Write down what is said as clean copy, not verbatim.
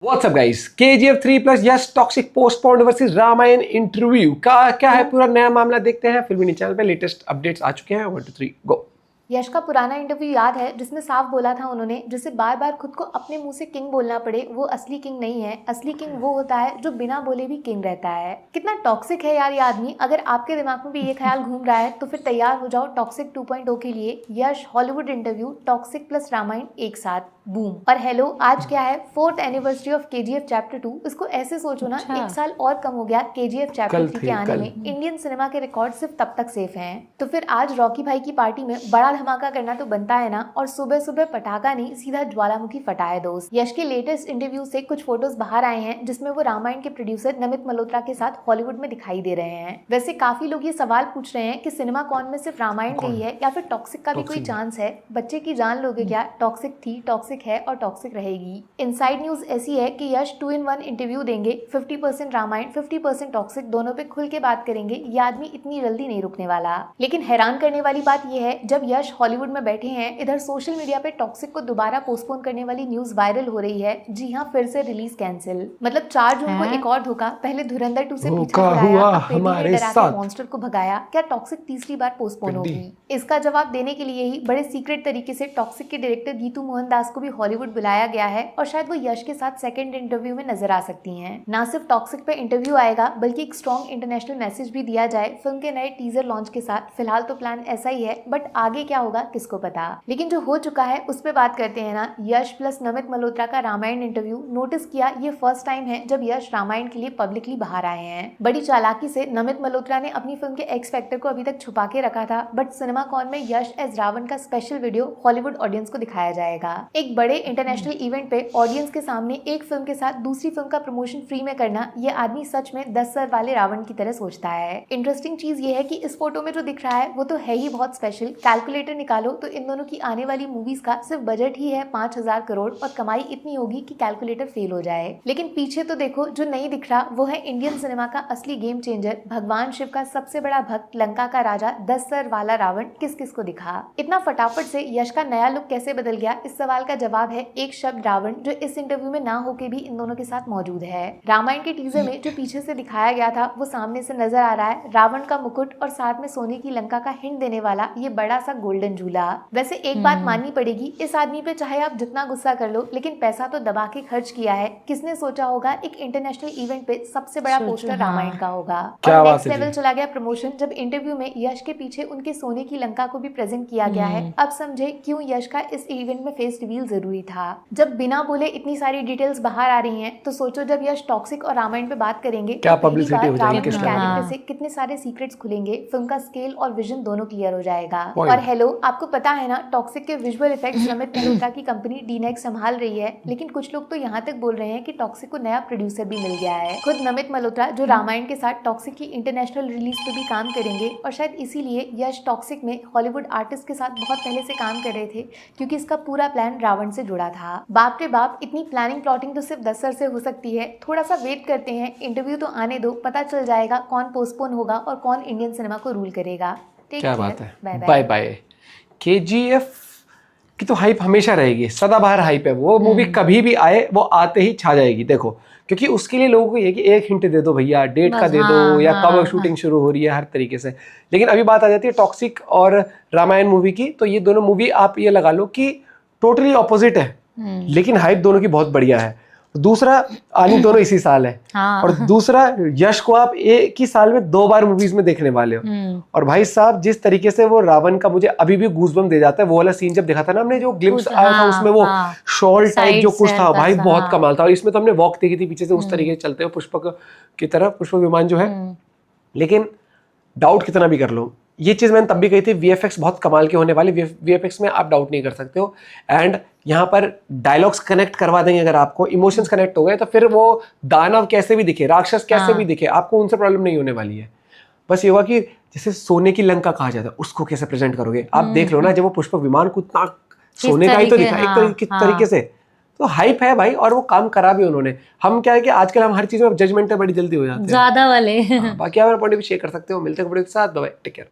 WhatsApp guys, KGF 3+ yes toxic postponed versus Ramayan interview का क्या है पूरा नया मामला देखते हैं। फिल्मी चैनल पे लेटेस्ट अपडेट्स आ चुके हैं। 1 2 3 गो। यश का पुराना इंटरव्यू याद है जिसमें साफ बोला था उन्होंने, जिसे बार बार खुद को अपने मुंह से किंग बोलना पड़े वो असली किंग नहीं है। असली किंग वो होता है जो बिना बोले भी किंग रहता है। कितना टॉक्सिक है यार ये आदमी। अगर आपके दिमाग में भी ये ख्याल घूम रहा है तो फिर तैयार हो जाओ टॉक्सिक 2.0 के लिए। Yash Hollywood interview Toxic plus Ramayan एक साथ बूम। और हेलो, आज क्या है 4th anniversary of KGF chapter 2। इसको ऐसे सोचो ना, एक साल और कम हो गया KGF चैप्टर 3 के आने में। इंडियन सिनेमा के रिकॉर्ड सिर्फ तब तक सेफ हैं। तो फिर आज रॉकी भाई की पार्टी में बड़ा धमाका करना तो बनता है ना। और सुबह सुबह पटाखा नहीं, सीधा ज्वालामुखी फटाए दोस्त। यश के लेटेस्ट इंटरव्यू से कुछ फोटोज बाहर आए हैं जिसमें वो रामायण के प्रोड्यूसर नमित मल्होत्रा के साथ हॉलीवुड में दिखाई दे रहे हैं। वैसे काफी लोग ये सवाल पूछ रहे हैं कि सिनेमा कॉन में सिर्फ रामायण गई है या फिर टॉक्सिक का भी कोई चांस है। बच्चे की जान लोगे क्या? टॉक्सिक थी, टॉक्सिक है और टॉक्सिक रहेगी। इनसाइड न्यूज ऐसी है कि यश 2-in-1 इंटरव्यू देंगे। 50% रामायण 50% टॉक्सिक, दोनों पे खुल के बात करेंगे। ये आदमी इतनी जल्दी नहीं रुकने वाला। लेकिन हैरान करने वाली बात यह है, जब यश हॉलीवुड में बैठे हैं, इधर सोशल मीडिया पे टॉक्सिक को दोबारा पोस्टपोन करने वाली न्यूज वायरल हो रही है। जी हाँ, फिर से रिलीज कैंसिल। मतलब 4 जून को एक और धोखा। पहले धुरंधर 2 से पीछा छुड़ाया, मॉन्स्टर को भगाया। क्या टॉक्सिक तीसरी बार पोस्टपोन होगी? इसका जवाब देने के लिए ही बड़े सीक्रेट तरीके से टॉक्सिक के डायरेक्टर गीतू मोहन दास को भी हॉलीवुड बुलाया गया है और शायद वो यश के साथ सेकंड इंटरव्यू में नजर आ सकती हैं। ना सिर्फ टॉक्सिक पे इंटरव्यू आएगा बल्कि एक स्ट्रॉन्ग इंटरनेशनल मैसेज भी दिया जाए फिल्म के नए टीजर लॉन्च के साथ। फिलहाल तो प्लान ऐसा ही है, बट आगे क्या होगा किसको पता। लेकिन जो हो चुका है उस पे बात करते हैं ना। यश प्लस नमित मल्होत्रा का रामायण इंटरव्यू। नोटिस किया, ये फर्स्ट टाइम है जब यश रामायण के लिए पब्लिकली बाहर आए हैं। बड़ी चालाकी से नमित मल्होत्रा ने अपनी फिल्म के एक्स फैक्टर को अभी तक छुपा के रखा था, बट सिनेमा कॉन में यश एज रावण का स्पेशल वीडियो हॉलीवुड ऑडियंस को दिखाया जाएगा। एक बड़े इंटरनेशनल इवेंट पे ऑडियंस के सामने एक फिल्म के साथ दूसरी फिल्म का प्रमोशन फ्री में करना, ये आदमी सच में 10 सर वाले रावण की तरह सोचता है। इंटरेस्टिंग चीज ये है कि इस फोटो में जो दिख रहा है वो तो है ही बहुत स्पेशल। कैलकुलेटर निकालो तो इन दोनों की आने वाली मूवीज का सिर्फ बजट ही है 5000 करोड़ और कमाई इतनी होगी कि कैलकुलेटर फेल हो जाए। लेकिन पीछे तो देखो, जो नहीं दिख रहा वो है इंडियन सिनेमा का असली गेम चेंजर, भगवान शिव का सबसे बड़ा भक्त, लंका का राजा, 10 सर वाला रावण। किस किस को दिखा? इतना फटाफट से यश का नया लुक कैसे बदल गया? इस सवाल का जवाब है एक शब्द, रावण, जो इस इंटरव्यू में ना होके भी इन दोनों के साथ मौजूद है। रामायण के टीजर में जो पीछे से दिखाया गया था वो सामने से नजर आ रहा है। रावण का मुकुट और साथ में सोने की लंका का हिंट देने वाला ये बड़ा सा गोल्डन झूला। वैसे एक बात माननी पड़ेगी, इस आदमी पे चाहे आप जितना गुस्सा कर लो, लेकिन पैसा तो दबा के खर्च किया है। किसने सोचा होगा एक इंटरनेशनल इवेंट पे सबसे बड़ा पोस्टर रामायण का होगा। और नेक्स्ट लेवल चला गया प्रमोशन, जब इंटरव्यू में यश के पीछे उनके सोने की लंका को भी प्रेजेंट किया गया है। अब समझे क्यों यश का इस इवेंट में फेस रिवील जरूरी था। जब बिना बोले इतनी सारी डिटेल्स बाहर आ रही हैं, तो सोचो जब यश टॉक्सिक और रामायण पे बात करेंगे क्या पब्लिसिटी हो जाएगी, कैरेक्टर से कितने सारे सीक्रेट्स खुलेंगे, फिल्म का स्केल और विजन दोनों क्लियर हो जाएगा। और हेलो, आपको पता है ना टॉक्सिक के विजुअल इफेक्ट्स नमित मल्होत्रा की कंपनी डीनेक्स संभाल रही है। लेकिन कुछ लोग तो यहाँ तक बोल रहे हैं कि टॉक्सिक को नया प्रोड्यूसर भी मिल गया है, खुद नमित मल्होत्रा, जो रामायण के साथ टॉक्सिक की इंटरनेशनल रिलीज पे भी काम करेंगे। और शायद इसीलिए यश टॉक्सिक में हॉलीवुड आर्टिस्ट के साथ बहुत पहले से काम कर रहे थे, क्योंकि इसका पूरा प्लान रावण से जुड़ा था। बाप रे बाप, इतनी प्लानिंग प्लॉटिंग तो सिर्फ 10 सर से हो सकती है। थोड़ा सा वेट करते हैं, इंटरव्यू तो आने दो, पता चल जाएगा कौन पोस्टपोन होगा और कौन इंडियन सिनेमा को रूल करेगा। क्या बात है, बाय बाय। KGF की तो हाइप हमेशा रहेगी, सदाबहार हाइप है। वो मूवी कभी भी आए वो आते ही छा जाएगी। देखो, क्योंकि उसके लिए लोगों को ये कि एक हिंट दे दो भैया, डेट का दे दो या कब शूटिंग शुरू हो रही है, हर तरीके से। लेकिन अभी बात आ जाती है टॉक्सिक और रामायण मूवी की, तो ये दोनों मूवी आप ये लगा लो कि टोटली ऑपोजिट है, लेकिन हाइप दोनों की बहुत बढ़िया है। दूसरा, आनी दोनों इसी साल है। और दूसरा, यश को आप एक ही साल में 2 बार मूवीज में देखने वाले हो। और भाई साहब, जिस तरीके से वो रावण का मुझे अभी भी गूज़बम्प दे जाता है, वो वाला सीन जब देखा था ना हमने, जो ग्लिम्स आया था उसमें वो शॉल टाइप जो कुछ था, भाई बहुत कमाल था। और इसमें तो हमने वॉक देखी थी पीछे से उस तरीके से चलते हुए पुष्पक की तरह, पुष्पक विमान जो है। लेकिन डाउट कितना भी कर लो, ये चीज़ मैंने तब भी कही थी, VFX बहुत कमाल के होने वाले। VFX में आप डाउट नहीं कर सकते हो। एंड यहाँ पर डायलॉग्स कनेक्ट करवा देंगे, अगर आपको इमोशंस कनेक्ट हो गए तो फिर वो दानव कैसे भी दिखे, राक्षस कैसे भी दिखे, आपको उनसे प्रॉब्लम नहीं होने वाली है। बस ये हुआ कि जैसे सोने की लंका कहा जाता है, उसको कैसे प्रेजेंट करोगे। आप देख लो ना, जब वो पुष्पक विमान को इतना सोने का ही तो दिखा एक तरीके से, तो हाइप है भाई। और वो काम करा भी उन्होंने। हम क्या है कि आजकल हम हर चीज में जजमेंट बड़ी जल्दी हो जाते हैं, ज्यादा वाले। बाकी आप पॉइंट भी शेयर कर सकते हो। मिलते हैं वीडियो के साथ, बाय, टेक केयर।